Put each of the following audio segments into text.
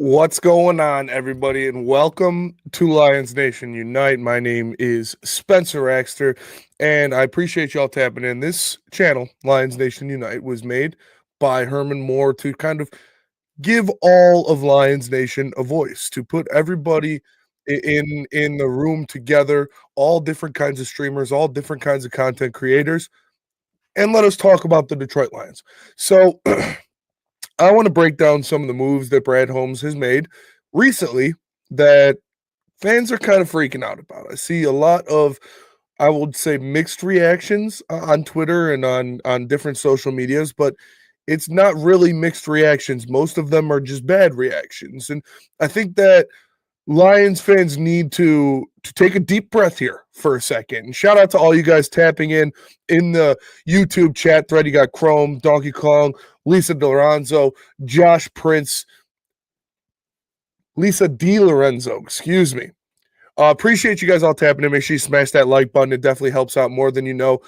What's going on, everybody, and welcome to Lions Nation Unite. My name is Spencer Raxter, and I appreciate y'all tapping in. This channel, Lions Nation Unite, was made by Herman Moore to kind of give all of Lions Nation a voice, to put everybody in the room together, all different kinds of streamers, all different kinds of content creators, and let us talk about the Detroit Lions. So I want to break down some of the moves that Brad Holmes has made recently that fans are kind of freaking out about. I see a lot of, I would say, mixed reactions on Twitter and on different social medias, but it's not really mixed reactions. Most of them are just bad reactions. And I think that Lions fans need to take a deep breath here for a second. And shout out to all you guys tapping in the YouTube chat thread. You got Chrome, Donkey Kong, Lisa DiLorenzo, Josh Prince, Lisa DiLorenzo, excuse me. Appreciate you guys all tapping in. Make sure you smash that like button. It definitely helps out more than you know.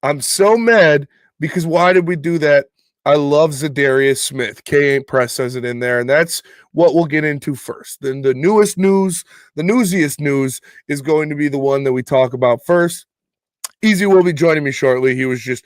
I'm so mad because why did we do that? I love Za'Darius Smith. K Ain't Press says it in there, and that's what we'll get into first. Then the newest news, the newsiest news, is going to be the one that we talk about first. Eazy will be joining me shortly. He was just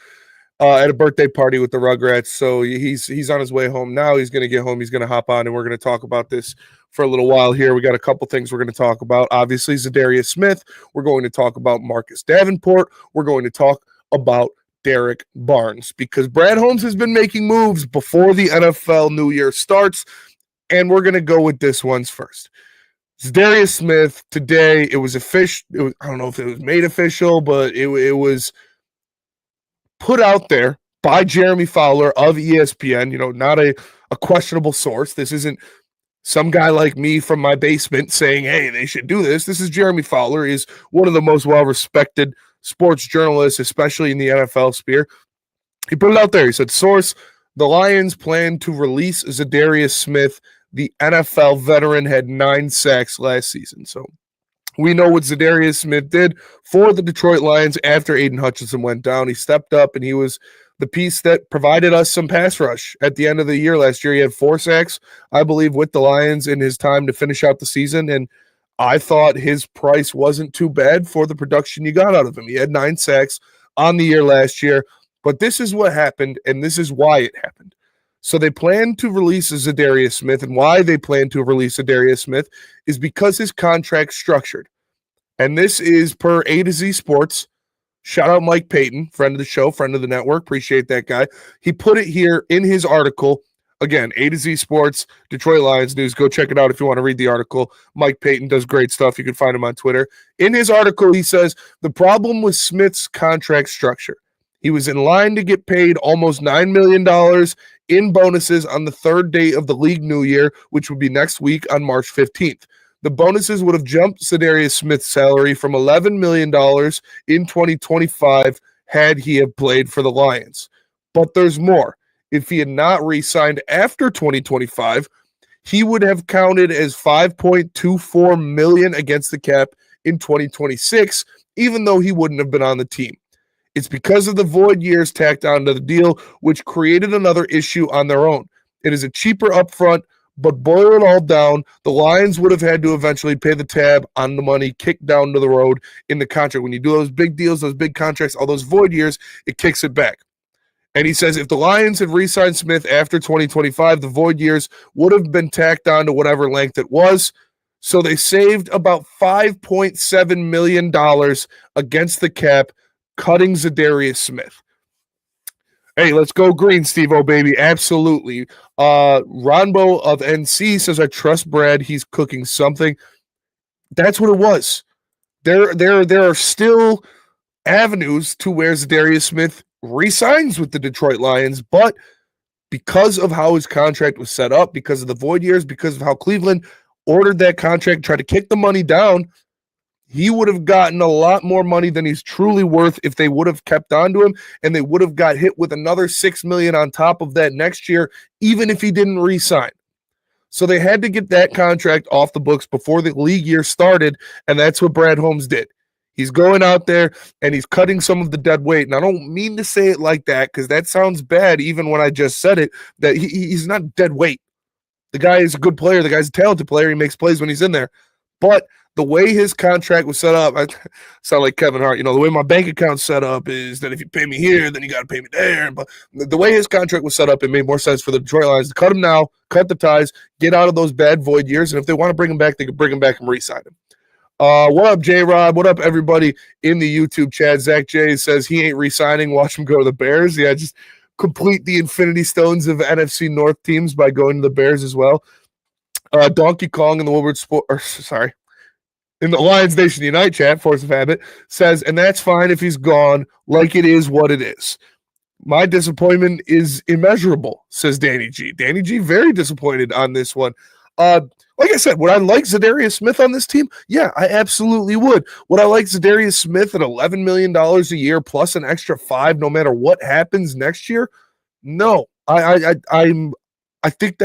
at a birthday party with the Rugrats, so he's on his way home now. He's going to get home. He's going to hop on, and we're going to talk about this for a little while here. We got a couple things we're going to talk about. Obviously, Za'Darius Smith. We're going to talk about Marcus Davenport. We're going to talk about Derrick Barnes, because Brad Holmes has been making moves before the NFL New Year starts, and we're going to go with this one's first. Za'Darius Smith, today, it was official. I don't know if it was made official, but it was put out there by Jeremy Fowler of ESPN, not a questionable source. This isn't some guy like me from my basement saying, hey, they should do this. This is Jeremy Fowler. He's one of the most well-respected sports journalists, especially in the NFL sphere. He put it out there. He said, source, the Lions plan to release Za'Darius Smith. The NFL veteran had 9 sacks last season. So we know what Za'Darius Smith did for the Detroit Lions after Aiden Hutchinson went down. He stepped up, and he was the piece that provided us some pass rush at the end of the year last year. He had 4 sacks, I believe, with the Lions in his time to finish out the season, and I thought his price wasn't too bad for the production you got out of him. He had 9 sacks on the year last year, but this is what happened, and this is why it happened. So they plan to release Za'Darius Smith, and why they plan to release Za'Darius Smith is because his contract's structured. And this is per A to Z Sports. Shout out Mike Payton, friend of the show, friend of the network. Appreciate that guy. He put it here in his article. Again, A to Z Sports, Detroit Lions News. Go check it out if you want to read the article. Mike Payton does great stuff. You can find him on Twitter. In his article, he says, the problem with Smith's contract structure. He was in line to get paid almost $9 million in bonuses on the third day of the league new year, which would be next week on March 15th. The bonuses would have jumped Za'Darius Smith's salary from $11 million in 2025 had he have played for the Lions. But there's more. If he had not re-signed after 2025, he would have counted as $5.24 million against the cap in 2026, even though he wouldn't have been on the team. It's because of the void years tacked onto the deal, which created another issue on their own. It is a cheaper upfront, but boil it all down, the Lions would have had to eventually pay the tab on the money kicked down to the road in the contract. When you do those big deals, those big contracts, all those void years, it kicks it back. And he says if the Lions had re-signed Smith after 2025, the void years would have been tacked on to whatever length it was. So they saved about $5.7 million against the cap, cutting Za'Darius Smith. Hey, let's go green, Steve-O, baby. Absolutely. Ronbo of NC says, I trust Brad. He's cooking something. That's what it was. There are still avenues to where Za'Darius Smith re-signs with the Detroit Lions, but because of how his contract was set up, because of the void years, because of how Cleveland ordered that contract, tried to kick the money down, he would have gotten a lot more money than he's truly worth if they would have kept on to him, and they would have got hit with another $6 million on top of that next year, even if he didn't re-sign. So they had to get that contract off the books before the league year started, and that's what Brad Holmes did. He's going out there and he's cutting some of the dead weight. And I don't mean to say it like that because that sounds bad even when I just said it, that he's not dead weight. The guy is a good player. The guy's a talented player. He makes plays when he's in there. But the way his contract was set up, I sound like Kevin Hart. The way my bank account's set up is that if you pay me here, then you got to pay me there. But the way his contract was set up, it made more sense for the Detroit Lions to cut him now, cut the ties, get out of those bad void years. And if they want to bring him back, they can bring him back and re-sign him. What up, J-Rob? What up, everybody in the YouTube chat? Zach J says he ain't re-signing. Watch him go to the Bears. Yeah, just complete the Infinity Stones of NFC North teams by going to the Bears as well. Donkey Kong in the Woodward in the Lions Nation Unite chat, Force of Habit, says, and that's fine if he's gone, like it is what it is. My disappointment is immeasurable, says Danny G. Danny G, very disappointed on this one. Like I said, would I like Za'Darius Smith on this team? Yeah, I absolutely would. Would I like Za'Darius Smith at $11 million a year plus an extra $5 no matter what happens next year? No. I think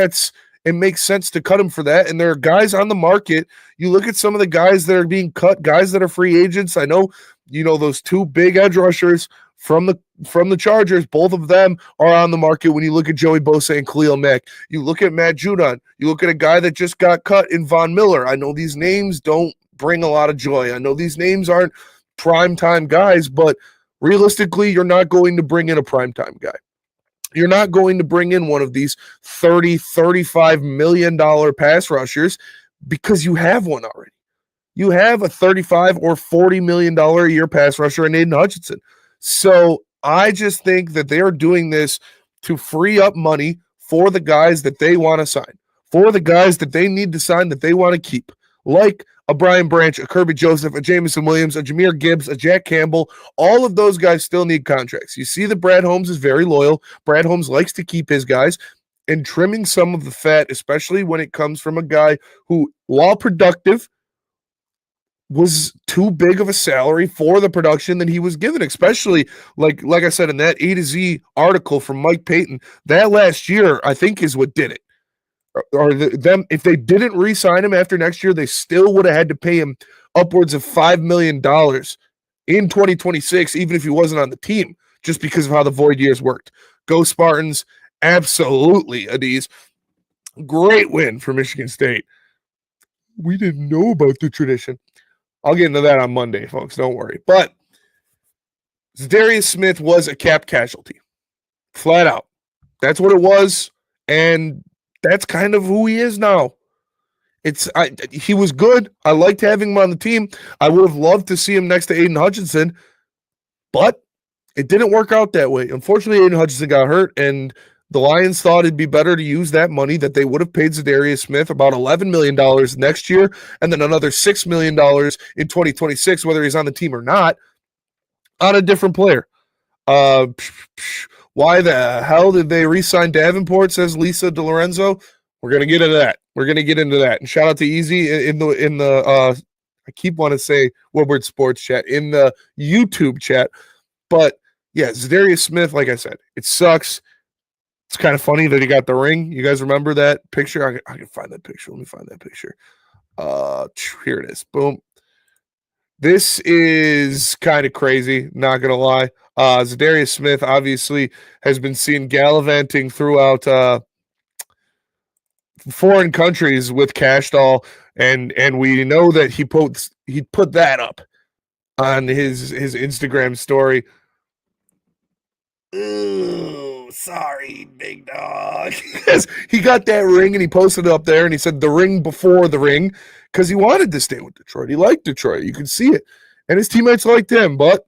it makes sense to cut him for that. And there are guys on the market. You look at some of the guys that are being cut, guys that are free agents. I know, those two big edge rushers from the Chargers, both of them are on the market when you look at Joey Bosa and Khalil Mack. You look at Matt Judon. You look at a guy that just got cut in Von Miller. I know these names don't bring a lot of joy. I know these names aren't primetime guys, but realistically, you're not going to bring in a primetime guy. You're not going to bring in one of these $30, $35 million pass rushers because you have one already. You have a $35 or $40 million a year pass rusher in Aiden Hutchinson. So I just think that they are doing this to free up money for the guys that they want to sign, for the guys that they need to sign that they want to keep, like a Brian Branch, a Kirby Joseph, a Jameson Williams, a Jahmyr Gibbs, a Jack Campbell. All of those guys still need contracts. You see that Brad Holmes is very loyal. Brad Holmes likes to keep his guys, and trimming some of the fat, especially when it comes from a guy who, while productive, was too big of a salary for the production that he was given, especially like I said in that A to Z article from Mike Payton, that last year, I think, is what did it. Or if they didn't re-sign him after next year, they still would have had to pay him upwards of $5 million in 2026, even if he wasn't on the team, just because of how the void years worked. Go Spartans, absolutely, Adiz. Great win for Michigan State. We didn't know about the tradition. I'll get into that on Monday, folks. Don't worry. But Za'Darius Smith was a cap casualty, flat out. That's what it was, and that's kind of who he is now. He was good. I liked having him on the team. I would have loved to see him next to Aiden Hutchinson, but it didn't work out that way. Unfortunately, Aiden Hutchinson got hurt, and the Lions thought it'd be better to use that money that they would have paid Za'Darius Smith, about $11 million next year, and then another $6 million in 2026, whether he's on the team or not, on a different player. Why the hell did they re-sign Davenport, says Lisa DeLorenzo. We're going to get into that. And shout out to Eazy in the I keep wanting to say Woodward Sports chat, in the YouTube chat. But yeah, Za'Darius Smith, like I said, it sucks. It's kind of funny that he got the ring. You guys remember that picture? I can find that picture. Let me find that picture. Here it is. Boom. This is kind of crazy, not going to lie. Za'Darius Smith obviously has been seen gallivanting throughout foreign countries with Cash Doll, and we know that he put that up on his Instagram story. Ooh, sorry, big dog. He got that ring and he posted it up there and he said the ring before the ring because he wanted to stay with Detroit. He liked Detroit. You could see it. And his teammates liked him. But,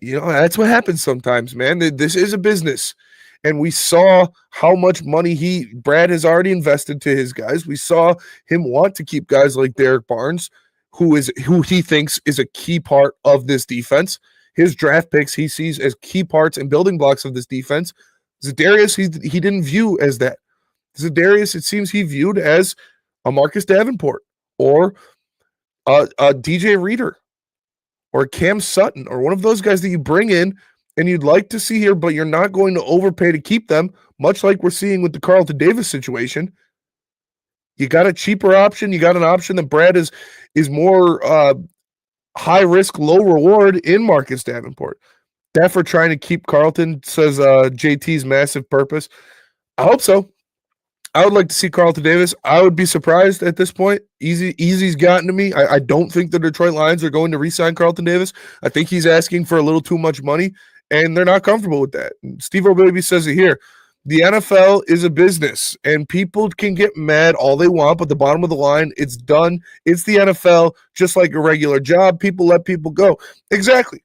that's what happens sometimes, man. This is a business. And we saw how much money Brad has already invested to his guys. We saw him want to keep guys like Derrick Barnes, who he thinks is a key part of this defense. His draft picks he sees as key parts and building blocks of this defense. Za'Darius, he didn't view as that. Za'Darius, it seems he viewed as a Marcus Davenport or a DJ Reader or Cam Sutton or one of those guys that you bring in and you'd like to see here, but you're not going to overpay to keep them, much like we're seeing with the Carlton Davis situation. You got a cheaper option. You got an option that Brad is more high risk, low reward in Marcus Davenport. That for trying to keep Carlton, says JT's massive purpose. I hope so. I would like to see Carlton Davis. I would be surprised at this point. Easy's gotten to me. I don't think the Detroit Lions are going to re-sign Carlton Davis. I think he's asking for a little too much money, and they're not comfortable with that. Steve O'Baby says it here. The NFL is a business, and people can get mad all they want, but the bottom of the line, it's done. It's the NFL, just like a regular job. People let people go. Exactly.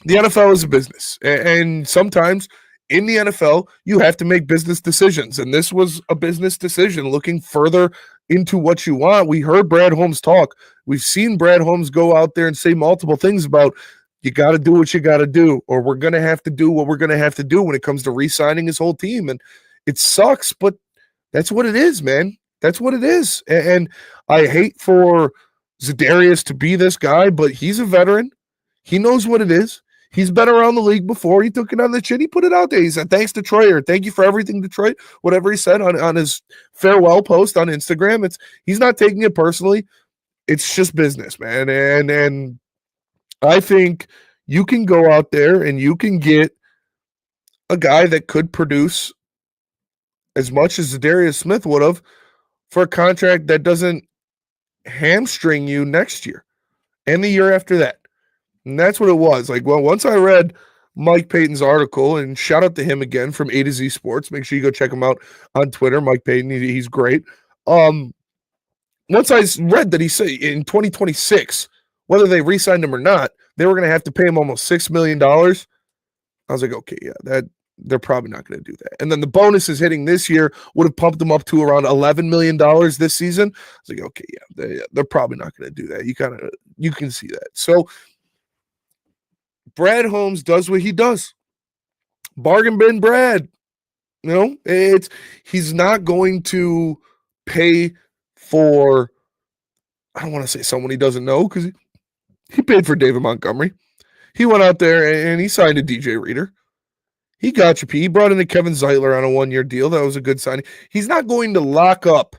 The NFL is a business, and sometimes in the NFL, you have to make business decisions. And this was a business decision looking further into what you want. We heard Brad Holmes talk. We've seen Brad Holmes go out there and say multiple things about you got to do what you got to do, or we're going to have to do what we're going to have to do when it comes to re-signing his whole team. And it sucks, but that's what it is, man. That's what it is. And I hate for Za'Darius to be this guy, but he's a veteran. He knows what it is. He's been around the league before. He took it on the chin. He put it out there. He said, thanks, Detroit, or thank you for everything, Detroit. Whatever he said on his farewell post on Instagram. He's not taking it personally. It's just business, man. And I think you can go out there and you can get a guy that could produce as much as Za'Darius Smith would have for a contract that doesn't hamstring you next year and the year after that. And that's what it was. Like, well, once I read Mike Payton's article, and shout out to him again from A to Z Sports. Make sure you go check him out on Twitter. Mike Payton, he's great. Once I read that he said in 2026, whether they re-signed him or not, they were going to have to pay him almost $6 million. I was like, okay, yeah, that they're probably not going to do that. And then the bonuses hitting this year would have pumped them up to around $11 million this season. I was like, okay, yeah, they're probably not going to do that. You can see that. So Brad Holmes does what he does. Bargain bin Brad. You know, he's not going to pay for, I don't want to say someone he doesn't know, because he paid for David Montgomery. He went out there and he signed a DJ Reader. He got you, P. He brought in a Kevin Zeitler on a one-year deal. That was a good signing. He's not going to lock up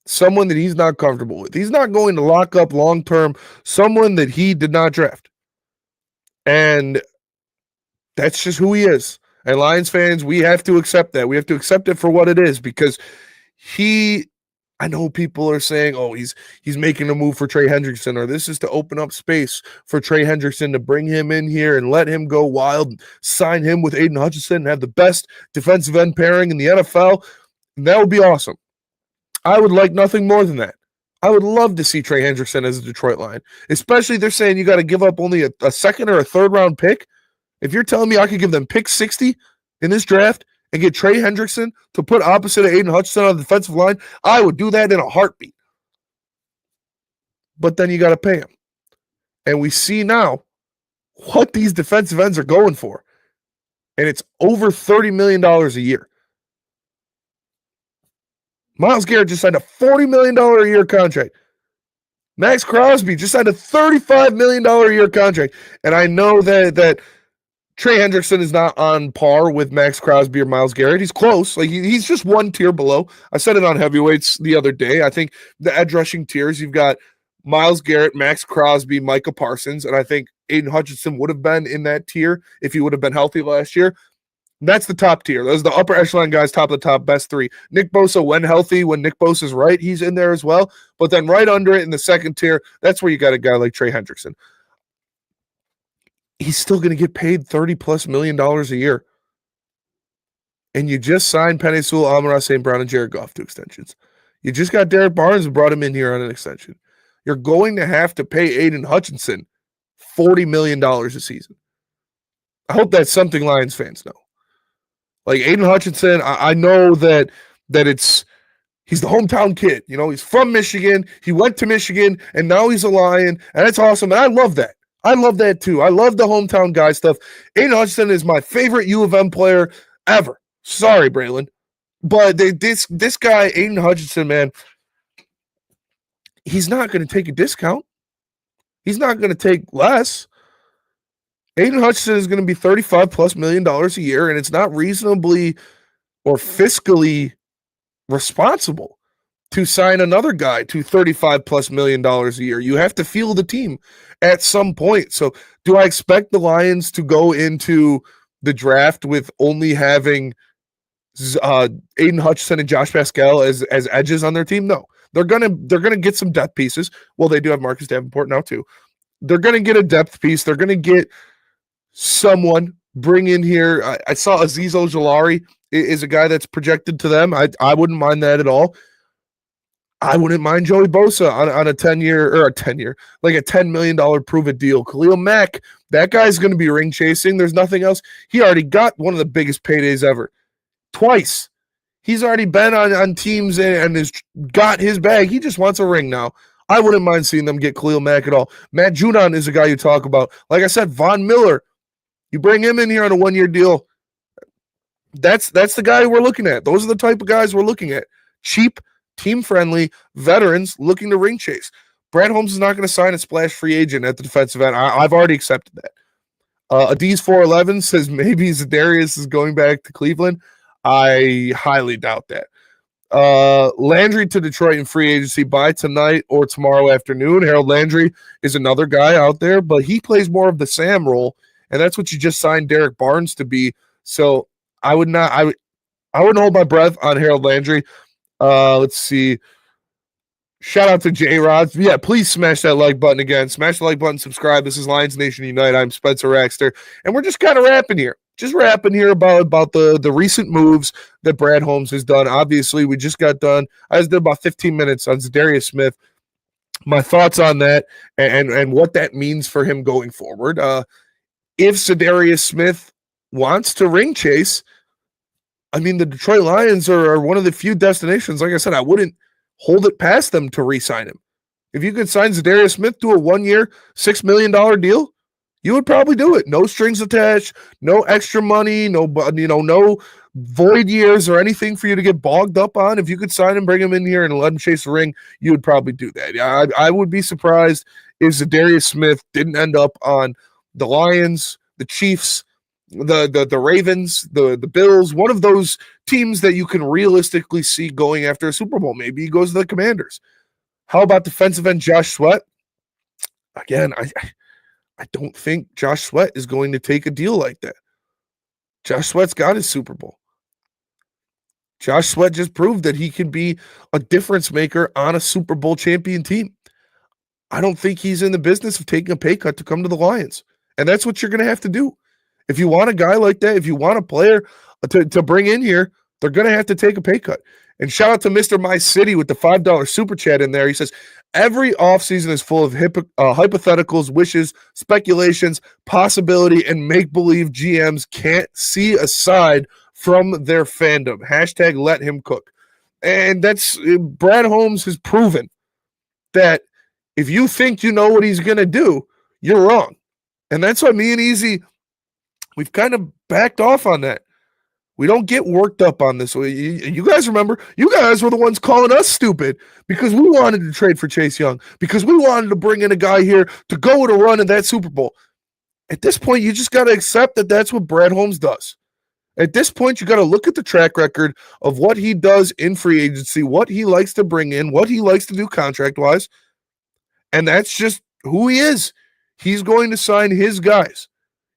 someone that he's not comfortable with. He's not going to lock up long-term someone that he did not draft. And that's just who he is. And Lions fans, we have to accept that. We have to accept it for what it is, because I know people are saying, oh, he's making a move for Trey Hendrickson, or this is to open up space for Trey Hendrickson to bring him in here and let him go wild, and sign him with Aiden Hutchinson and have the best defensive end pairing in the NFL. And that would be awesome. I would like nothing more than that. I would love to see Trey Hendrickson as a Detroit Lion, especially they're saying you got to give up only a second or a third round pick. If you're telling me I could give them pick 60 in this draft and get Trey Hendrickson to put opposite of Aiden Hutchinson on the defensive line, I would do that in a heartbeat. But then you got to pay him. And we see now what these defensive ends are going for. And it's over $30 million a year. Myles Garrett just signed a $40 million a year contract. Max Crosby just signed a $35 million a year contract. And I know that Trey Hendrickson is not on par with Max Crosby or Myles Garrett. He's close. Like he's just one tier below. I said it on heavyweights the other day. I think the edge rushing tiers, you've got Myles Garrett, Max Crosby, Micah Parsons, and I think Aiden Hutchinson would have been in that tier if he would have been healthy last year. That's the top tier. Those are the upper echelon guys, top of the top, best three. Nick Bosa, when healthy, when Nick Bosa's right, he's in there as well. But then right under it in the second tier, that's where you got a guy like Trey Hendrickson. He's still going to get paid $30+ million a year. And you just signed Penei Sewell, Amon-Ra St. Brown, and Jared Goff to extensions. You just got Derrick Barnes and brought him in here on an extension. You're going to have to pay Aiden Hutchinson $40 million a season. I hope that's something Lions fans know. Like Aiden Hutchinson, I know that he's the hometown kid. You know, he's from Michigan. He went to Michigan, and now he's a Lion, and that's awesome. And I love that. I love that too. I love the hometown guy stuff. Aiden Hutchinson is my favorite U of M player ever. Sorry, Braylon. But this guy, Aiden Hutchinson, man, he's not going to take a discount. He's not going to take less. Aiden Hutchinson is going to be $35+ million a year, and it's not reasonably or fiscally responsible to sign another guy to $35+ million a year. You have to field the team at some point. So do I expect the Lions to go into the draft with only having Aiden Hutchinson and Josh Pascal as edges on their team? No. They're gonna get some depth pieces. Well, they do have Marcus Davenport now too. They're gonna get a depth piece. They're gonna get someone bring in here. I saw Azeez Ojulari is a guy that's projected to them. I wouldn't mind that at all. I wouldn't mind Joey Bosa on a 10-year, like a $10 million prove-it deal. Khalil Mack, that guy's going to be ring chasing. There's nothing else. He already got one of the biggest paydays ever. Twice. He's already been on teams and has got his bag. He just wants a ring now. I wouldn't mind seeing them get Khalil Mack at all. Matt Judon is a guy you talk about. Like I said, Von Miller, you bring him in here on a one-year deal. That's the guy we're looking at. Those are the type of guys we're looking at. Cheap, team-friendly veterans looking to ring chase. Brad Holmes is not going to sign a splash free agent at the defensive end. I've already accepted that. Adiz 411 says maybe Za'Darius is going back to Cleveland. I highly doubt that. Landry to Detroit in free agency by tonight or tomorrow afternoon. Harold Landry is another guy out there, but he plays more of the Sam role, and that's what you just signed Derrick Barnes to be. So I wouldn't hold my breath on Harold Landry. Let's see. Shout out to J-Rods. Yeah, please smash that like button again. Smash the like button, subscribe. This is Lions Nation Unite. I'm Spencer Raxter, and we're just kind of rapping here. About the recent moves that Brad Holmes has done. Obviously, we just got done. I just did about 15 minutes on Za'Darius Smith. My thoughts on that and what that means for him going forward. If Za'Darius Smith wants to ring chase, I mean, the Detroit Lions are one of the few destinations. Like I said, I wouldn't hold it past them to re-sign him. If you could sign Za'Darius Smith to a 1-year, $6 million deal, you would probably do it. No strings attached, no extra money, no void years or anything for you to get bogged up on. If you could sign him, bring him in here and let him chase the ring, you would probably do that. Yeah, I would be surprised if Za'Darius Smith didn't end up on the Lions, the Chiefs, the Ravens, the Bills, one of those teams that you can realistically see going after a Super Bowl. Maybe he goes to the Commanders. How about defensive end Josh Sweat? Again, I don't think Josh Sweat is going to take a deal like that. Josh Sweat's got his Super Bowl. Josh Sweat just proved that he can be a difference maker on a Super Bowl champion team. I don't think he's in the business of taking a pay cut to come to the Lions. And that's what you're going to have to do. If you want a guy like that, if you want a player to bring in here, they're going to have to take a pay cut. And shout out to Mr. My City with the $5 super chat in there. He says, every offseason is full of hypotheticals, wishes, speculations, possibility, and make-believe GMs can't see aside from their fandom. Hashtag let him cook. And that's Brad Holmes has proven that if you think you know what he's going to do, you're wrong. And that's why me and Eazy, we've kind of backed off on that. We don't get worked up on this. You guys remember, you guys were the ones calling us stupid because we wanted to trade for Chase Young, because we wanted to bring in a guy here to go with a run in that Super Bowl. At this point, you just got to accept that that's what Brad Holmes does. At this point, you got to look at the track record of what he does in free agency, what he likes to bring in, what he likes to do contract-wise, and that's just who he is. He's going to sign his guys.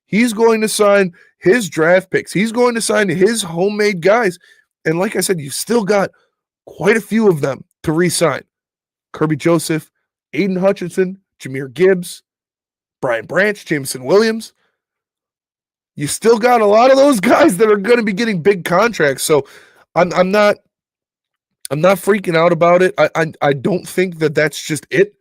He's going to sign his draft picks. He's going to sign his homemade guys. And like I said, you've still got quite a few of them to re-sign. Kirby Joseph, Aiden Hutchinson, Jahmyr Gibbs, Brian Branch, Jameson Williams. You still got a lot of those guys that are going to be getting big contracts. So I'm not freaking out about it. I don't think that that's just it.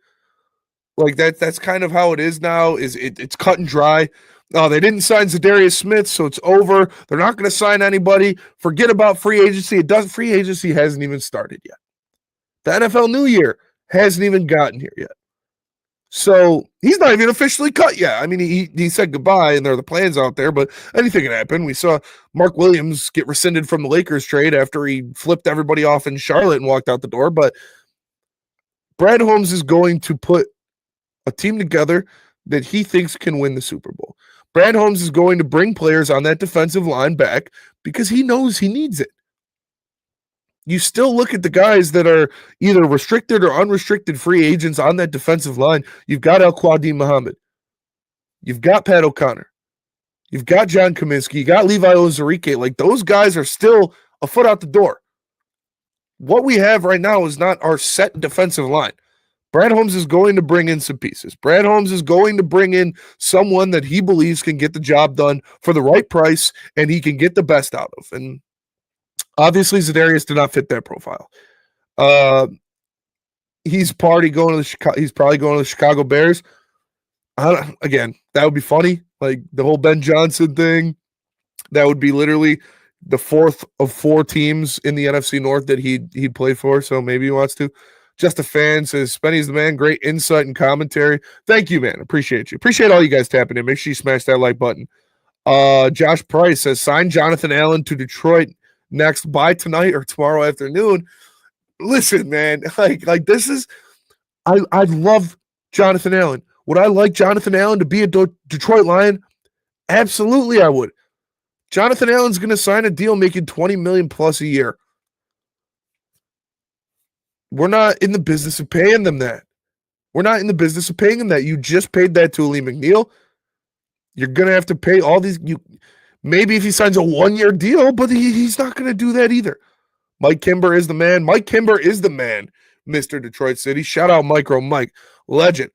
Like that's kind of how it is now. It's cut and dry. They didn't sign Za'Darius Smith, so it's over. They're not going to sign anybody. Forget about free agency. Free agency hasn't even started yet. The NFL New Year hasn't even gotten here yet. So he's not even officially cut yet. I mean, he said goodbye, and there are the plans out there, but anything can happen. We saw Mark Williams get rescinded from the Lakers trade after he flipped everybody off in Charlotte and walked out the door. But Brad Holmes is going to put a team together that he thinks can win the Super Bowl. Brad Holmes is going to bring players on that defensive line back because he knows he needs it. You still look at the guys that are either restricted or unrestricted free agents on that defensive line. You've got Al-Quadin Muhammad. You've got Pat O'Connor. You've got John Kaminsky. You got Levi Ozarike. Like, those guys are still a foot out the door. What we have right now is not our set defensive line. Brad Holmes is going to bring in some pieces. Brad Holmes is going to bring in someone that he believes can get the job done for the right price and he can get the best out of. And obviously, Za'Darius did not fit that profile. He's probably going to the Chicago Bears. Again, that would be funny. Like the whole Ben Johnson thing. That would be literally the fourth of 4 teams in the NFC North that he'd play for. So maybe he wants to. Just a fan says, Spenny's the man. Great insight and commentary. Thank you, man. Appreciate you. Appreciate all you guys tapping in. Make sure you smash that like button. Josh Price says, sign Jonathan Allen to Detroit next by tonight or tomorrow afternoon. Listen, man, like this is I love Jonathan Allen. Would I like Jonathan Allen to be a Detroit Lion? Absolutely, I would. Jonathan Allen's going to sign a deal making $20 million plus a year. We're not in the business of paying them that. We're not in the business of paying them that. You just paid that to Ali McNeil. You're going to have to pay all these. Maybe if he signs a 1-year deal, but he's not going to do that either. Mike Kimber is the man. Mike Kimber is the man, Mr. Detroit City. Shout out Micro Mike. Legend.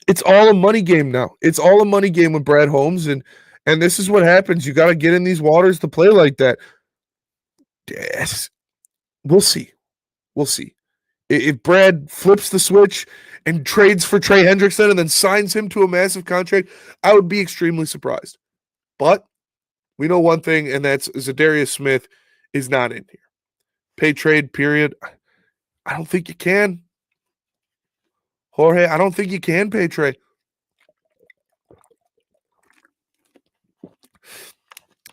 It's all a money game now. It's all a money game with Brad Holmes, and this is what happens. You got to get in these waters to play like that. Yes. We'll see. We'll see. If Brad flips the switch and trades for Trey Hendrickson and then signs him to a massive contract, I would be extremely surprised. But we know one thing, and that's Za'Darius Smith is not in here. Pay trade, period. I don't think you can. Jorge, I don't think you can pay trade.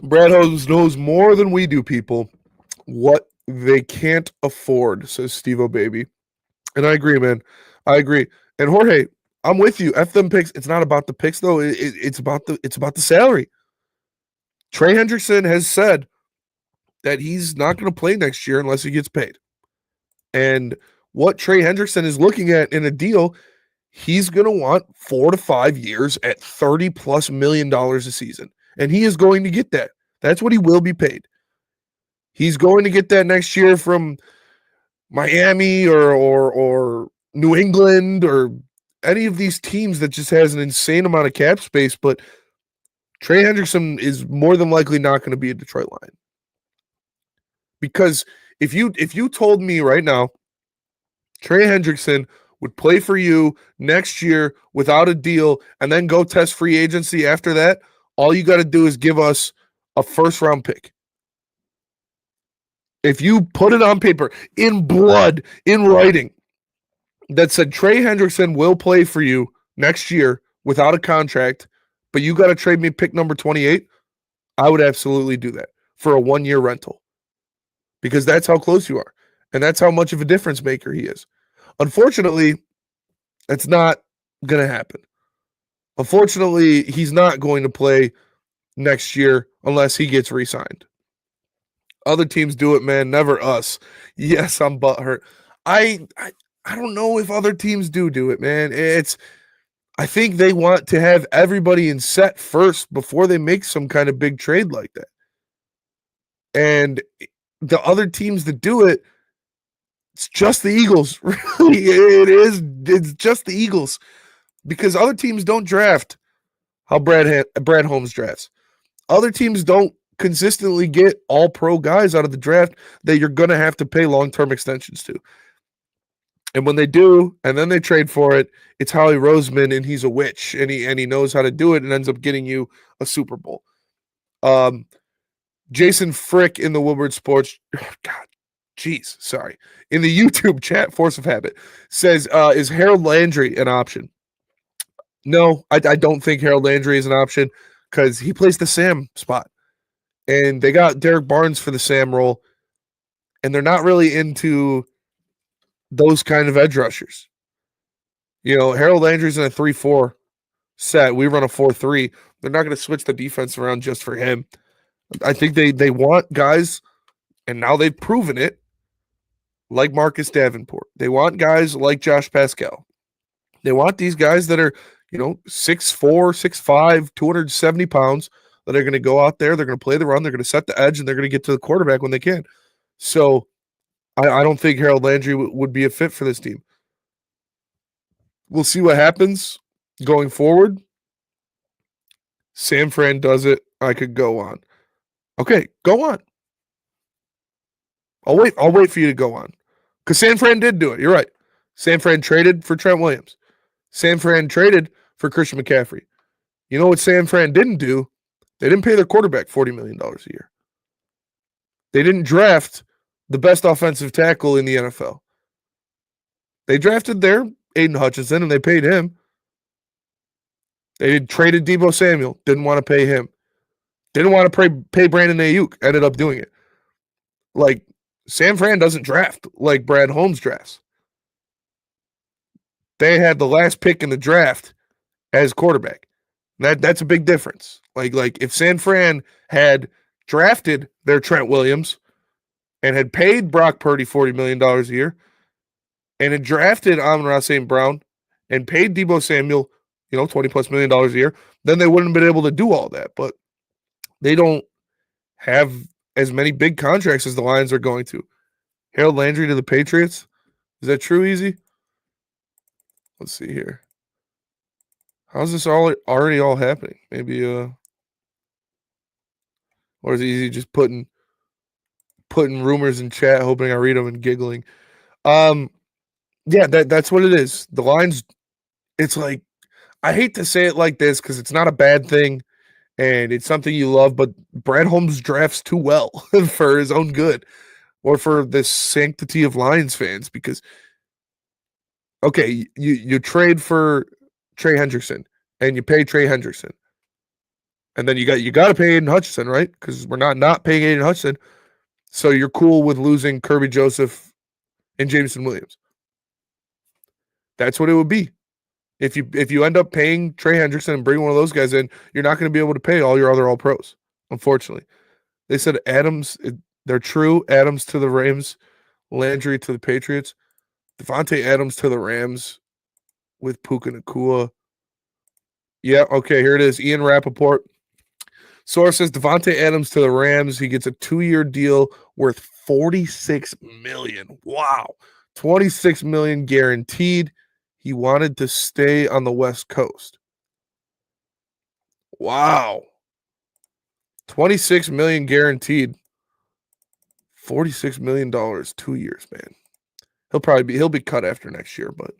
Brad Holmes knows more than we do, people, what they can't afford, says Steve-O Baby. And I agree, man. I agree. And Jorge, I'm with you. F them picks. It's not about the picks, though. It's about the salary. Trey Hendrickson has said that he's not going to play next year unless he gets paid. And what Trey Hendrickson is looking at in a deal, he's going to want 4 to 5 years at $30+ million a season. And he is going to get that. That's what he will be paid. He's going to get that next year from Miami or New England or any of these teams that just has an insane amount of cap space. But Trey Hendrickson is more than likely not going to be a Detroit Lion. Because if you told me right now, Trey Hendrickson would play for you next year without a deal and then go test free agency after that, all you got to do is give us a first-round pick. If you put it on paper, in blood, in writing, that said Trey Hendrickson will play for you next year without a contract, but you got to trade me pick number 28, I would absolutely do that for a 1-year rental. Because that's how close you are. And that's how much of a difference maker he is. Unfortunately, that's not going to happen. Unfortunately, he's not going to play next year unless he gets re-signed. Other teams do it, man. Never us. Yes, I'm butthurt. I don't know if other teams do it, man. I think they want to have everybody in set first before they make some kind of big trade like that. And the other teams that do it, it's just the Eagles. Really, it is. It's just the Eagles. Because other teams don't draft how Brad Holmes drafts. Other teams don't consistently get all pro guys out of the draft that you're going to have to pay long-term extensions to. And when they do, and then they trade for it, it's Howie Roseman, and he's a witch, and he knows how to do it and ends up getting you a Super Bowl. Jason Frick in the Woodward Sports, in the YouTube chat, Force of Habit, says, is Harold Landry an option? No, I don't think Harold Landry is an option because he plays the Sam spot. And they got Derrick Barnes for the Sam role, and they're not really into those kind of edge rushers. You know, Harold Landry's in a 3-4 set. We run a 4-3. They're not going to switch the defense around just for him. I think they want guys, and now they've proven it, like Marcus Davenport. They want guys like Josh Pascal. They want these guys that are, 6'4", 6'5", 270 pounds, that are going to go out there, they're going to play the run, they're going to set the edge, and they're going to get to the quarterback when they can. So I don't think Harold Landry would be a fit for this team. We'll see what happens going forward. San Fran does it. I could go on. Okay, go on. I'll wait for you to go on. Because San Fran did do it. You're right. San Fran traded for Trent Williams. San Fran traded for Christian McCaffrey. You know what San Fran didn't do? They didn't pay their quarterback $40 million a year. They didn't draft the best offensive tackle in the NFL. They drafted their Aiden Hutchinson, and they paid him. They traded Deebo Samuel. Didn't want to pay him. Didn't want to pay Brandon Ayuk. Ended up doing it. Like, San Fran doesn't draft like Brad Holmes drafts. They had the last pick in the draft as quarterback. That's a big difference. Like if San Fran had drafted their Trent Williams and had paid Brock Purdy $40 million a year and had drafted Amon-Ra St. Brown and paid Deebo Samuel, $20+ million a year, then they wouldn't have been able to do all that. But they don't have as many big contracts as the Lions are going to. Harold Landry to the Patriots. Is that true, Easy? Let's see here. How's this already all happening? Maybe or is it Easy just putting rumors in chat, hoping I read them and giggling? Yeah, that's what it is. The Lions, it's like, I hate to say it like this because it's not a bad thing and it's something you love, but Brad Holmes drafts too well for his own good or for the sanctity of Lions fans because, okay, you trade for Trey Hendrickson and you pay Trey Hendrickson. And then you got to pay Aiden Hutchinson, right? Because we're not paying Aiden Hutchinson. So you're cool with losing Kirby Joseph and Jameson Williams. That's what it would be. If you end up paying Trey Hendrickson and bring one of those guys in, you're not going to be able to pay all your other All-Pros, unfortunately. They said Adams, they're true. Adams to the Rams, Landry to the Patriots, Devontae Adams to the Rams with Puka Nacua. Yeah, okay, here it is. Ian Rappaport. Source says Devontae Adams to the Rams. He gets a 2-year deal worth $46 million. Wow. $26 million guaranteed. He wanted to stay on the West Coast. Wow. $26 million guaranteed. $46 million, 2 years, man. He'll be cut after next year, but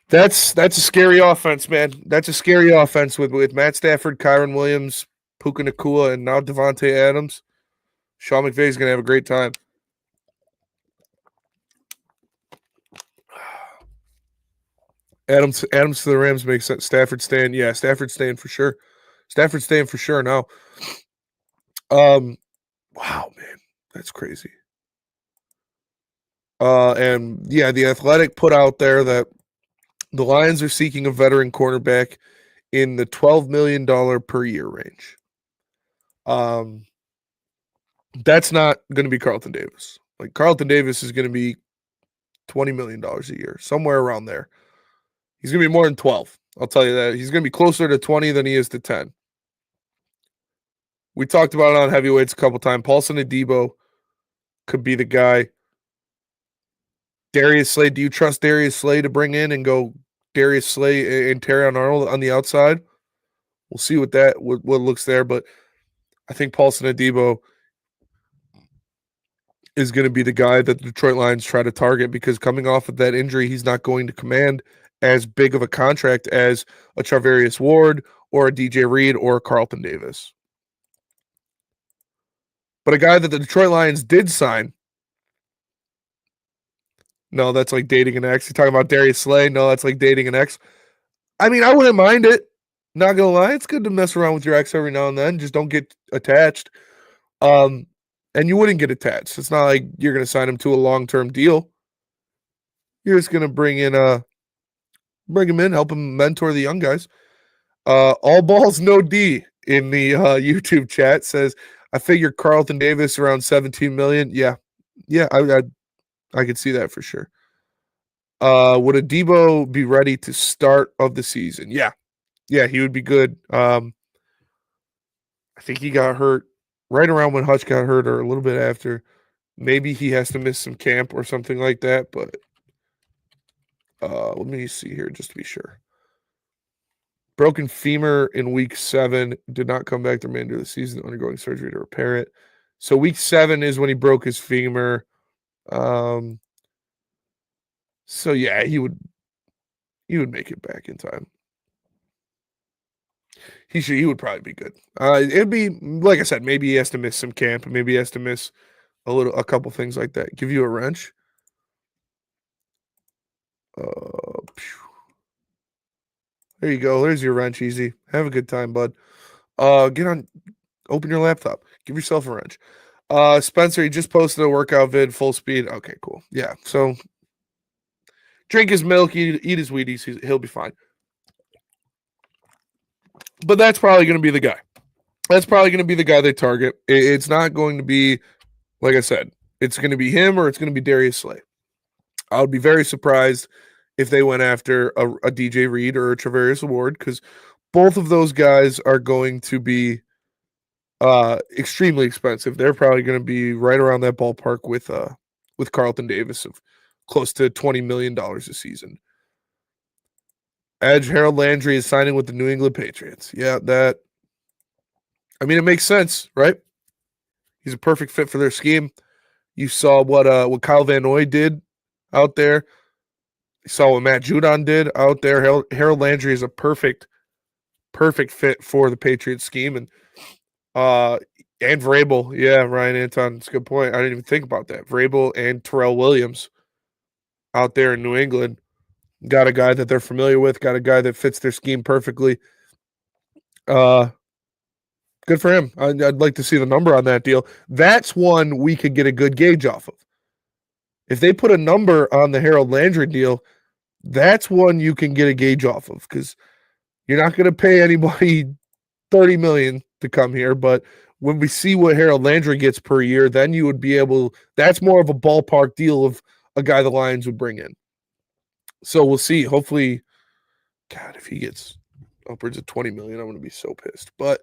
that's a scary offense, man. That's a scary offense with Matt Stafford, Kyron Williams, Puka Nacua, and now Devontae Adams. Sean McVay's gonna have a great time. Adams to the Rams makes sense. Stafford staying. Yeah, Stafford staying for sure. Stafford staying for sure now. Wow, man. That's crazy. And yeah, The Athletic put out there that the Lions are seeking a veteran cornerback in the $12 million per year range. That's not going to be Carlton Davis. Like Carlton Davis is going to be $20 million a year, somewhere around there. He's going to be more than 12. I'll tell you that. He's going to be closer to 20 than he is to 10. We talked about it on heavyweights a couple times. Paulson Adebo could be the guy. Darius Slay. Do you trust Darius Slay to bring in and go Darius Slay and Terrion Arnold on the outside? We'll see what looks there, but I think Paulson Adebo is going to be the guy that the Detroit Lions try to target because coming off of that injury, he's not going to command as big of a contract as a Charvarius Ward or a DJ Reed or a Carlton Davis. But a guy that the Detroit Lions did sign. No, that's like dating an ex. You're talking about Darius Slay. No, that's like dating an ex. I mean, I wouldn't mind it. Not gonna lie, it's good to mess around with your ex every now and then. Just don't get attached. And you wouldn't get attached. It's not like you're gonna sign him to a long-term deal. You're just gonna bring him in, help him mentor the young guys. All balls, no D in the YouTube chat says, I figure Carlton Davis around 17 million. Yeah, I could see that for sure. Would Adebo be ready to start of the season? Yeah, he would be good. I think he got hurt right around when Hutch got hurt or a little bit after. Maybe he has to miss some camp or something like that, but let me see here just to be sure. Broken femur in week 7, did not come back the remainder of the season, undergoing surgery to repair it. So week 7 is when he broke his femur. So yeah, he would make it back in time. He would probably be good. It'd be like I said, maybe he has to miss some camp, maybe he has to miss a couple things like that. Give you a wrench. There you go. There's your wrench, Easy. Have a good time, bud. Open your laptop. Give yourself a wrench. Spencer, he just posted a workout vid, full speed. Okay, cool. Yeah, so drink his milk, eat his Wheaties. He'll be fine. But that's probably going to be the guy. That's probably going to be the guy they target. It's not going to be, like I said, it's going to be him or it's going to be Darius Slay. I would be very surprised if they went after a DJ Reed or a Travarius Ward, because both of those guys are going to be extremely expensive. They're probably going to be right around that ballpark with Carlton Davis of close to $20 million a season. Edge Harold Landry is signing with the New England Patriots. Yeah, it makes sense, right? He's a perfect fit for their scheme. You saw what Kyle Van Noy did out there. You saw what Matt Judon did out there. Harold Landry is a perfect fit for the Patriots scheme. And Vrabel. Yeah, Ryan Anton, it's a good point. I didn't even think about that. Vrabel and Terrell Williams out there in New England. Got a guy that they're familiar with, got a guy that fits their scheme perfectly. Good for him. I'd like to see the number on that deal. That's one we could get a good gauge off of. If they put a number on the Harold Landry deal, that's one you can get a gauge off of, because you're not going to pay anybody $30 million to come here. But when we see what Harold Landry gets per year, then you would be able. That's more of a ballpark deal of a guy the Lions would bring in. So we'll see. Hopefully, God, if he gets upwards of $20 million, I'm going to be so pissed. But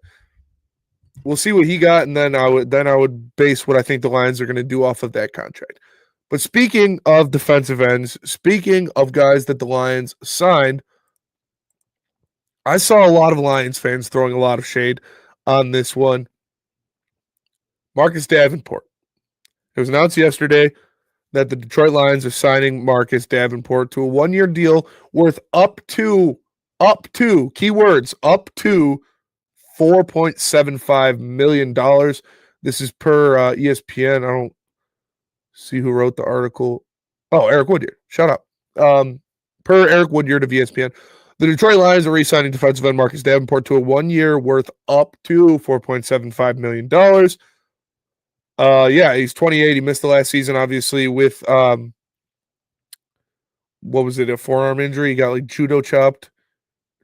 we'll see what he got, and then I would base what I think the Lions are going to do off of that contract. But speaking of defensive ends, speaking of guys that the Lions signed, I saw a lot of Lions fans throwing a lot of shade on this one. Marcus Davenport. It was announced yesterday that the Detroit Lions are signing Marcus Davenport to a 1-year deal worth up to keywords, up to $4.75 million. This is per ESPN. I don't see who wrote the article. Oh, Eric Woodyard. Shut up. Per Eric Woodyard of ESPN, the Detroit Lions are re-signing defensive end Marcus Davenport to a 1-year worth up to $4.75 million. He's 28. He missed the last season, obviously, with what was it, a forearm injury? He got like judo chopped,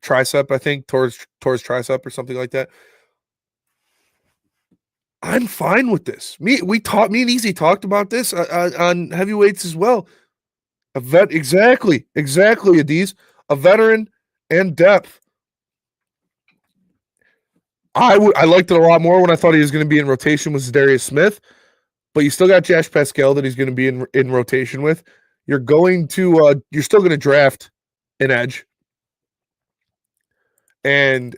tricep, I think, towards tricep or something like that. I'm fine with this. Me and Eazy talked about this on heavyweights as well. Exactly, Adiz. A veteran and depth. I liked it a lot more when I thought he was going to be in rotation with Za'Darius Smith, but you still got Josh Pascal that he's going to be in rotation with. You're still going to draft an edge, and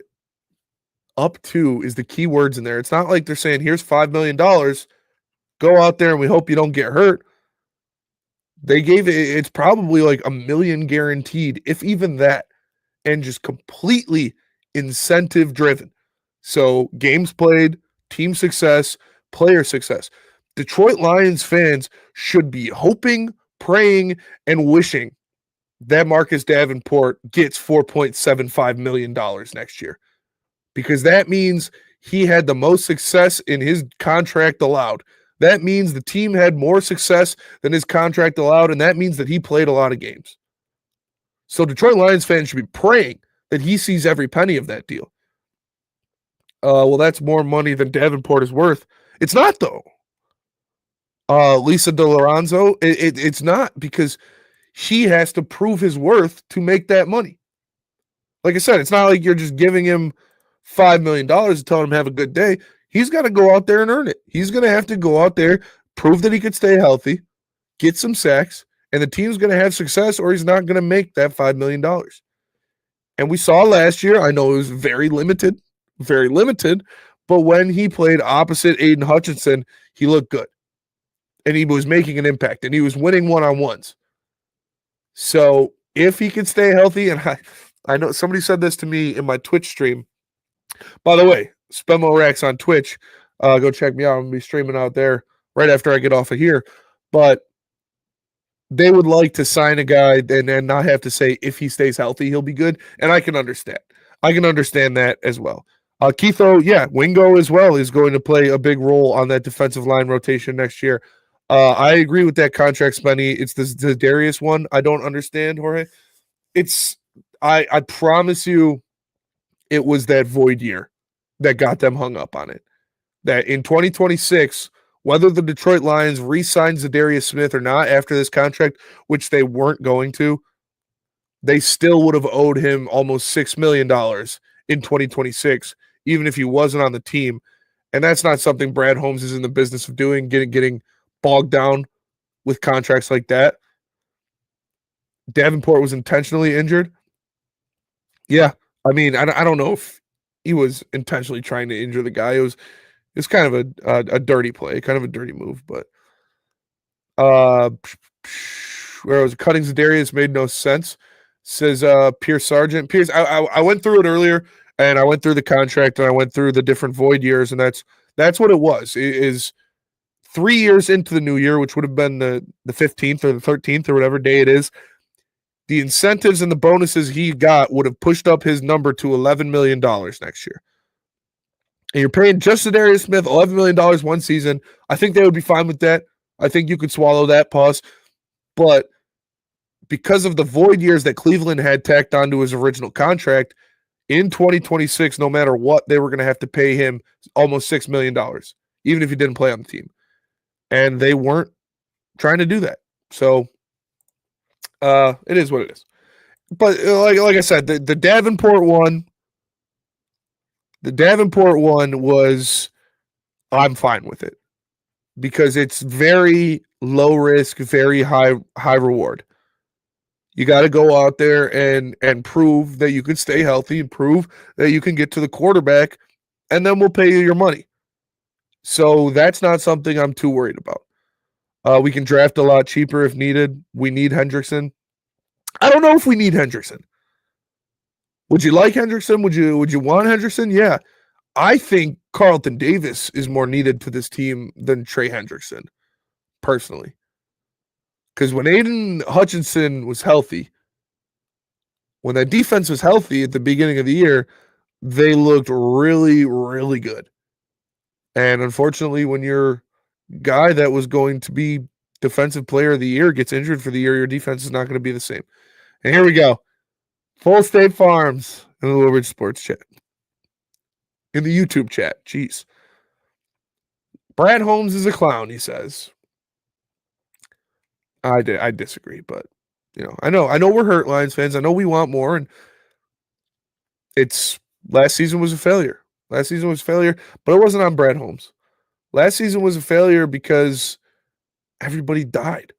up to is the key words in there. It's not like they're saying, here's $5 million, go out there and we hope you don't get hurt. They gave it's probably like $1 million guaranteed, if even that, and just completely incentive driven. So games played, team success, player success. Detroit Lions fans should be hoping, praying, and wishing that Marcus Davenport gets $4.75 million next year, because that means he had the most success in his contract allowed. That means the team had more success than his contract allowed, and that means that he played a lot of games. So Detroit Lions fans should be praying that he sees every penny of that deal. Well, that's more money than Davenport is worth. It's not, though. Lisa DeLorenzo, it's not, because he has to prove his worth to make that money. Like I said, it's not like you're just giving him $5 million and telling him have a good day. He's got to go out there and earn it. He's going to have to go out there, prove that he could stay healthy, get some sacks, and the team's going to have success, or he's not going to make that $5 million. And we saw last year, I know it was very limited, but when he played opposite Aiden Hutchinson, he looked good. And he was making an impact, and he was winning one-on-ones. So if he can stay healthy, and I know somebody said this to me in my Twitch stream. By the way, Spemo Rax on Twitch, go check me out. I'm going to be streaming out there right after I get off of here. But they would like to sign a guy and not have to say if he stays healthy, he'll be good. And I can understand. I can understand that as well. Keitho, yeah, Wingo as well is going to play a big role on that defensive line rotation next year. I agree with that contract, Spenny. It's the Za'Darius one I don't understand, Jorge. I promise you it was that void year that got them hung up on it. That in 2026, whether the Detroit Lions re-sign Za'Darius Smith or not after this contract, which they weren't going to, they still would have owed him almost $6 million in 2026, even if he wasn't on the team. And that's not something Brad Holmes is in the business of doing, getting bogged down with contracts like that. Davenport was intentionally injured. Yeah, I mean, I don't know if he was intentionally trying to injure the guy. It's kind of a dirty play, kind of a dirty move, but where I was cutting Za'Darius made no sense, says Pierce Sargent. Pierce, I went through it earlier, and I went through the contract, and I went through the different void years, and that's what it was. It is 3 years into the new year, which would have been the 15th or the 13th or whatever day it is. The incentives and the bonuses he got would have pushed up his number to $11 million next year. And you're paying just Za'Darius Smith $11 million one season. I think they would be fine with that. I think you could swallow that pause. But because of the void years that Cleveland had tacked onto his original contract, in 2026, no matter what, they were going to have to pay him almost $6 million, even if he didn't play on the team. And they weren't trying to do that. So it is what it is. But like I said, the Davenport one was, I'm fine with it because it's very low risk, very high reward. You got to go out there and prove that you can stay healthy and prove that you can get to the quarterback, and then we'll pay you your money. So that's not something I'm too worried about. We can draft a lot cheaper if needed. We need Hendrickson. I don't know if we need Hendrickson. Would you like Hendrickson? Would you want Hendrickson? Yeah. I think Carlton Davis is more needed to this team than Trey Hendrickson, personally. Because when Aiden Hutchinson was healthy, when that defense was healthy at the beginning of the year, they looked really, really good. And unfortunately, when your guy that was going to be defensive player of the year gets injured for the year, your defense is not going to be the same. And here we go. Full State Farms in the Little Ridge Sports chat. In the YouTube chat. Jeez. Brad Holmes is a clown, he says. I disagree, but I know we're hurt, Lions fans. I know we want more, and last season was a failure. But it wasn't on Brad Holmes. Last season was a failure because everybody died.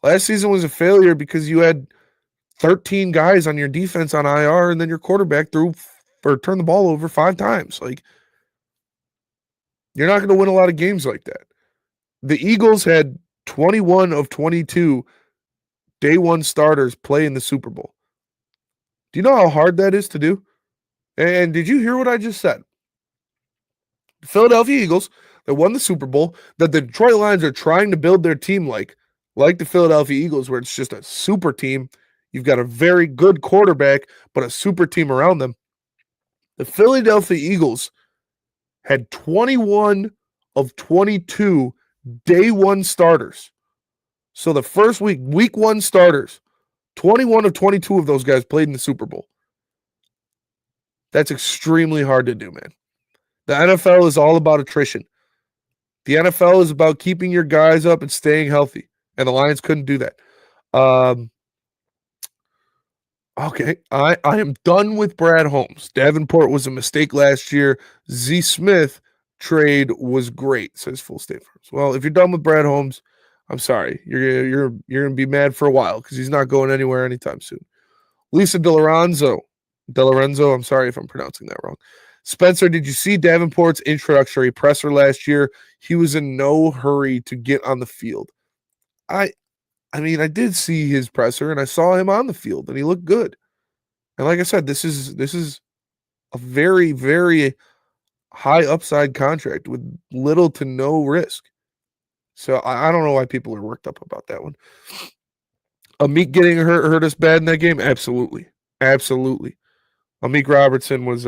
Last season was a failure because you had 13 guys on your defense on IR, and then your quarterback turned the ball over 5 times. Like, you're not going to win a lot of games like that. The Eagles had 21 of 22 day one starters play in the Super Bowl. Do you know how hard that is to do? And did you hear what I just said? The Philadelphia Eagles that won the Super Bowl, that the Detroit Lions are trying to build their team like the Philadelphia Eagles, where it's just a super team. You've got a very good quarterback, but a super team around them. The Philadelphia Eagles had 21 of 22 day one starters. So the first week 1 starters, 21 of 22 of those guys played in the Super Bowl. That's extremely hard to do, man. The NFL is all about attrition. The NFL is about keeping your guys up and staying healthy, and the Lions couldn't do that. Okay, I am done with Brad Holmes. Davenport was a mistake last year. Z Smith trade was great, says Full State Farms. Well, if you're done with Brad Holmes, I'm sorry. You're gonna be mad for a while because he's not going anywhere anytime soon. Lisa DeLorenzo, I'm sorry if I'm pronouncing that wrong. Spencer, did you see Davenport's introductory presser last year? He was in no hurry to get on the field. I mean, I did see his presser and I saw him on the field and he looked good. And like I said, this is a very, very high upside contract with little to no risk. So I don't know why people are worked up about that one. Amik getting hurt us bad in that game? Absolutely. Absolutely. Amik Robertson was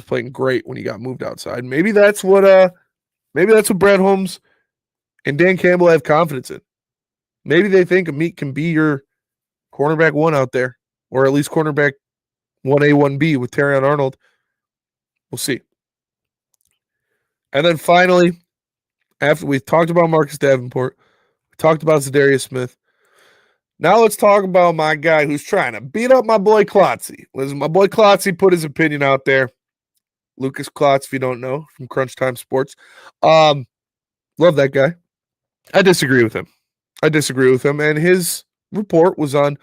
playing great when he got moved outside. Maybe that's what Brad Holmes and Dan Campbell have confidence in. Maybe they think Amik can be your cornerback one out there, or at least cornerback 1A, 1B with Terrion Arnold. We'll see. And then finally, after we've talked about Marcus Davenport, we talked about Za'Darius Smith. Now let's talk about my guy who's trying to beat up my boy Klotzy. Listen, my boy Klotzy put his opinion out there. Lucas Klotz, if you don't know, from Crunch Time Sports. Love that guy. I disagree with him. And his report was on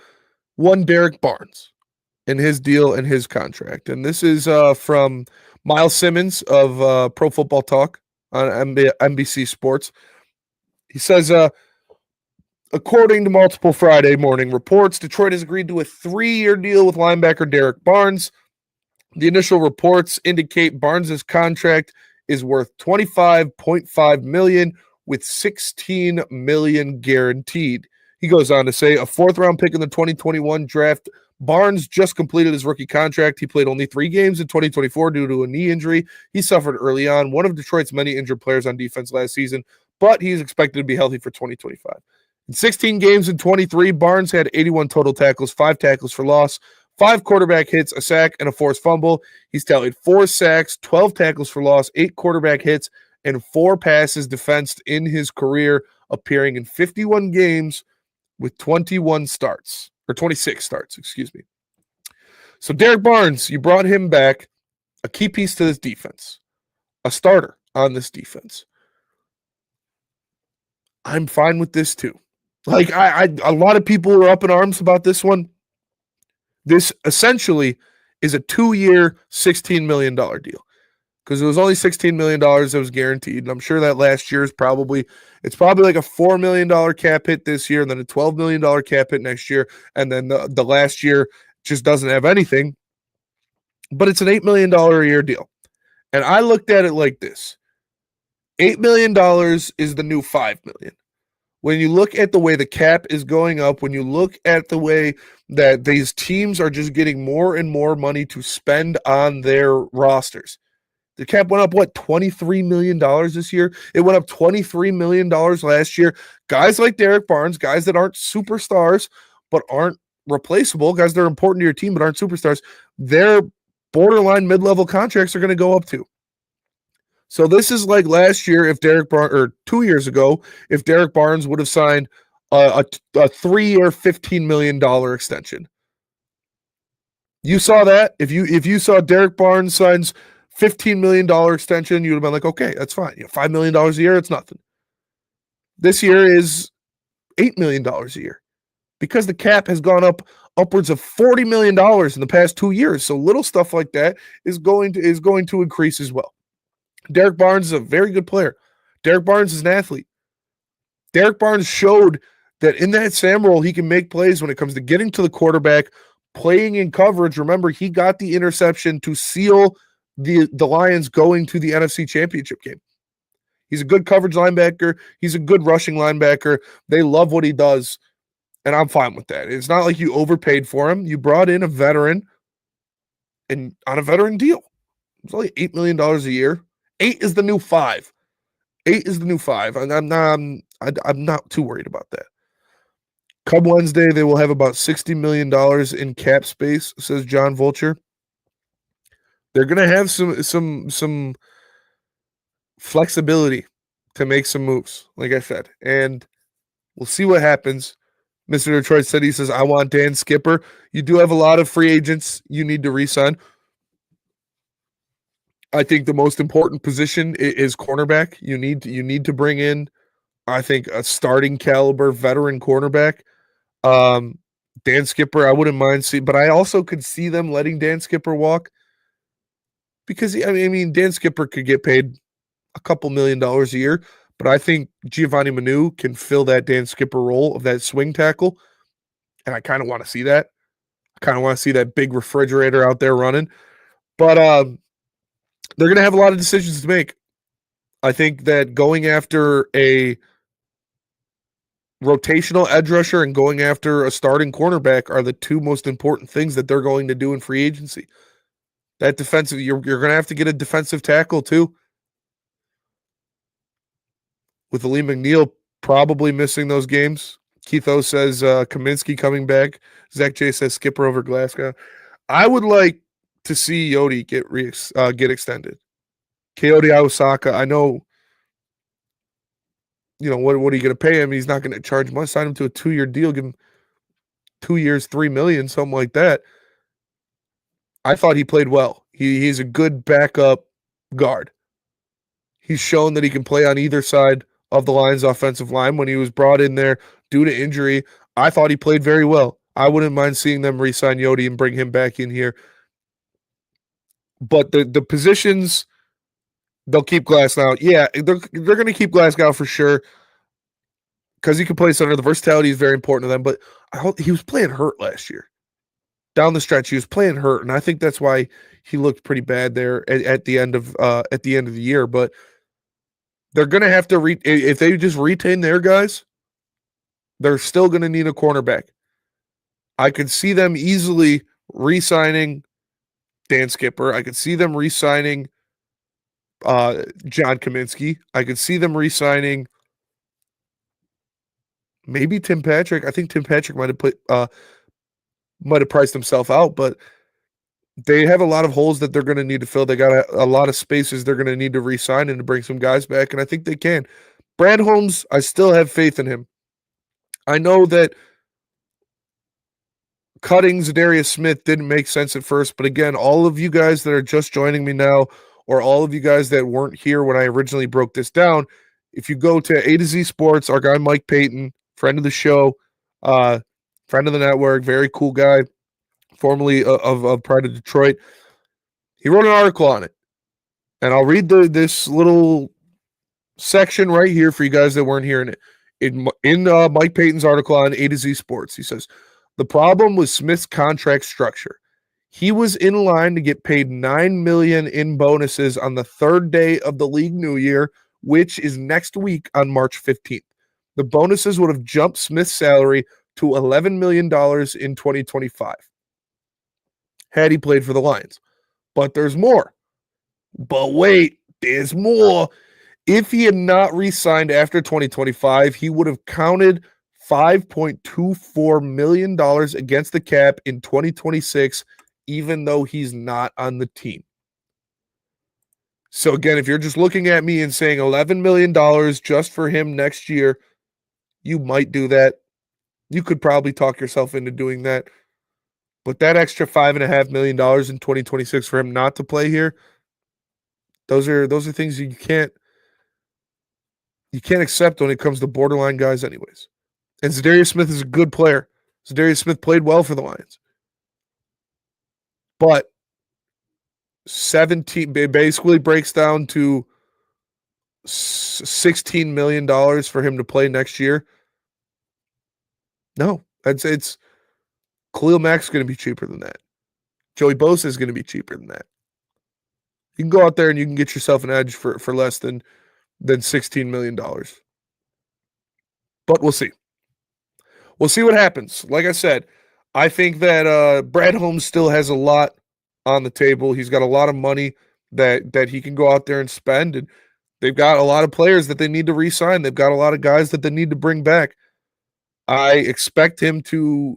one Derrick Barnes and his deal and his contract. And this is from Miles Simmons of Pro Football Talk on NBC Sports. He says, according to multiple Friday morning reports, Detroit has agreed to a 3-year deal with linebacker Derrick Barnes. The initial reports indicate Barnes' contract is worth $25.5 million with $16 million guaranteed. He goes on to say, a 4th-round pick in the 2021 draft. Barnes just completed his rookie contract. He played only 3 games in 2024 due to a knee injury he suffered early on, one of Detroit's many injured players on defense last season, but he's expected to be healthy for 2025. In 16 games in 23, Barnes had 81 total tackles, 5 tackles for loss, 5 quarterback hits, a sack, and a forced fumble. He's tallied 4 sacks, 12 tackles for loss, 8 quarterback hits, and 4 passes defensed in his career, appearing in 51 games with 26 starts, excuse me. So Derrick Barnes, you brought him back, a key piece to this defense, a starter on this defense. I'm fine with this too. Like a lot of people are up in arms about this one. This essentially is a 2-year, $16 million deal because it was only $16 million that was guaranteed. And I'm sure that last year is probably like a $4 million cap hit this year and then a $12 million cap hit next year. And then the last year just doesn't have anything. But it's an $8 million a year deal. And I looked at it like this. $8 million is the new $5 million. When you look at the way the cap is going up, when you look at the way that these teams are just getting more and more money to spend on their rosters. The cap went up, $23 million this year? It went up $23 million last year. Guys like Derrick Barnes, guys that aren't superstars but aren't replaceable, guys that are important to your team but aren't superstars, their borderline mid-level contracts are going to go up too. So this is like last year if Derrick Barnes, or 2 years ago, if Derrick Barnes would have signed a 3-year, $15 million extension. You saw that? If you saw Derrick Barnes signs $15 million extension, you'd have been like, okay, that's fine. $5 million a year, it's nothing. This year is $8 million a year because the cap has gone up upwards of $40 million in the past 2 years. So little stuff like that is going to increase as well. Derrick Barnes is a very good player. Derrick Barnes is an athlete. Derrick Barnes showed that in that Sam role, he can make plays when it comes to getting to the quarterback, playing in coverage. Remember, he got the interception to seal the Lions going to the NFC Championship game. He's a good coverage linebacker. He's a good rushing linebacker. They love what he does, and I'm fine with that. It's not like you overpaid for him. You brought in a veteran and on a veteran deal. It's only $8 million a year. 8 is the new 5. 8 is the new 5. And I'm not too worried about that. Come Wednesday, they will have about $60 million in cap space, says John Vulture. They're going to have some flexibility to make some moves, like I said. And we'll see what happens. Mr. Detroit said, he says, I want Dan Skipper. You do have a lot of free agents you need to re-sign. I think the most important position is cornerback. You need to bring in, I think, a starting caliber veteran cornerback. Dan Skipper, I wouldn't mind seeing, but I also could see them letting Dan Skipper walk because I mean Dan Skipper could get paid a couple $1 million a year, but I think Giovanni Manu can fill that Dan Skipper role of that swing tackle, and I kind of want to see that. I kind of want to see that big refrigerator out there running, but they're going to have a lot of decisions to make. I think that going after a rotational edge rusher and going after a starting cornerback are the two most important things that they're going to do in free agency. That defensive, you're going to have to get a defensive tackle too. With Lee McNeil probably missing those games. Keith O says Kaminsky coming back. Zach J says Skipper over Glasgow. I would like to see Yodi get extended. Coyote Osaka, I know, what are you going to pay him? He's not going to charge much. Sign him to a 2-year deal. Give him 2 years, $3 million, something like that. I thought he played well. He's a good backup guard. He's shown that he can play on either side of the Lions' offensive line. When he was brought in there due to injury, I thought he played very well. I wouldn't mind seeing them re-sign Yodi and bring him back in here. But the positions, they'll keep Glasgow. Yeah, they're going to keep Glasgow for sure because he can play center. The versatility is very important to them. But he was playing hurt last year. Down the stretch, he was playing hurt, and I think that's why he looked pretty bad there at the end of the year. But they're going to have to if they just retain their guys, they're still going to need a cornerback. I could see them easily re-signing Dan Skipper. I could see them re-signing John Kaminsky. I could see them re-signing maybe Tim Patrick. I think Tim Patrick might have priced himself out, but they have a lot of holes that they're going to need to fill. They got a lot of spaces they're going to need to re-sign and to bring some guys back, and I think they can. Brad Holmes, I still have faith in him. I know that cutting Za'Darius Smith didn't make sense at first, but again, all of you guys that are just joining me now, or all of you guys that weren't here when I originally broke this down, if you go to A to Z Sports, our guy Mike Payton, friend of the show, friend of the network, very cool guy, formerly of Pride of Detroit. He wrote an article on it. And I'll read this little section right here for you guys that weren't hearing it. In Mike Payton's article on A to Z Sports, he says, the problem was Smith's contract structure. He was in line to get paid $9 million in bonuses on the third day of the league new year, which is next week on March 15th. The bonuses would have jumped Smith's salary to $11 million in 2025 had he played for the Lions. But there's more. But wait, there's more. If he had not re-signed after 2025, he would have counted $5.24 million against the cap in 2026, even though he's not on the team. So again, if you're just looking at me and saying $11 million just for him next year, you might do that. You could probably talk yourself into doing that. But that extra $5.5 million in 2026 for him not to play here, those are things you can't accept when it comes to borderline guys anyways. And Za'Darius Smith is a good player. Za'Darius Smith played well for the Lions. But 17 basically breaks down to $16 million for him to play next year. No, it's Khalil Mack's going to be cheaper than that. Joey Bosa is going to be cheaper than that. You can go out there and you can get yourself an edge for less than $16 million. But we'll see. We'll see what happens. Like I said, I think that Brad Holmes still has a lot on the table. He's got a lot of money that he can go out there and spend, and they've got a lot of players that they need to re-sign. They've got a lot of guys that they need to bring back. I expect him to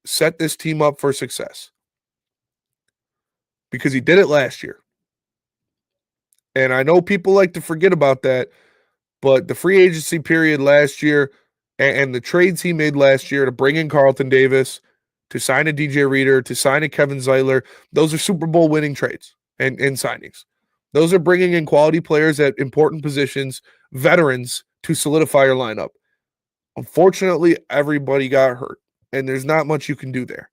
set this team up for success because he did it last year. And I know people like to forget about that, but the free agency period last year, and the trades he made last year to bring in Carlton Davis, to sign a DJ Reader, to sign a Kevin Zeiler, those are Super Bowl winning trades and signings. Those are bringing in quality players at important positions, veterans, to solidify your lineup. Unfortunately, everybody got hurt, and there's not much you can do there.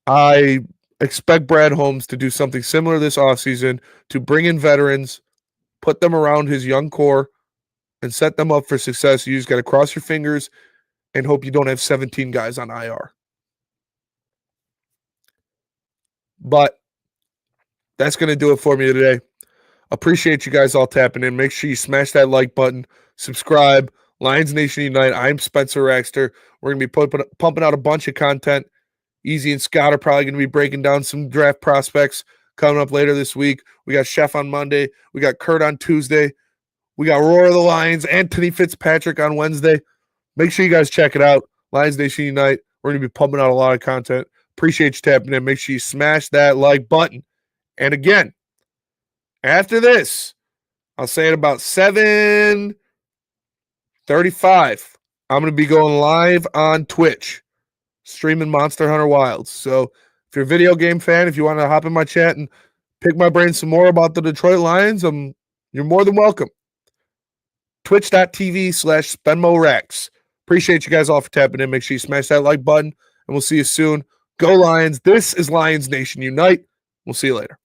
I expect Brad Holmes to do something similar this offseason, to bring in veterans, put them around his young core, and set them up for success. You just got to cross your fingers and hope you don't have 17 guys on IR. But that's going to do it for me today. Appreciate you guys all tapping in. Make sure you smash that like button, subscribe. Lions Nation Unite. I'm Spencer Raxter. We're going to be pumping out a bunch of content. Eazy and Scott are probably going to be breaking down some draft prospects coming up later this week. We got Chef on Monday. We got Kurt on Tuesday. We got Roar of the Lions, Anthony Fitzpatrick on Wednesday. Make sure you guys check it out. Lions Nation Unite. We're going to be pumping out a lot of content. Appreciate you tapping in. Make sure you smash that like button. And again, after this, I'll say it about 7:35. I'm going to be going live on Twitch, streaming Monster Hunter Wilds. So if you're a video game fan, if you want to hop in my chat and pick my brain some more about the Detroit Lions, you're more than welcome. Twitch.tv/SpenmoRax. Appreciate you guys all for tapping in. Make sure you smash that like button, and we'll see you soon. Go Lions. This is Lions Nation Unite. We'll see you later.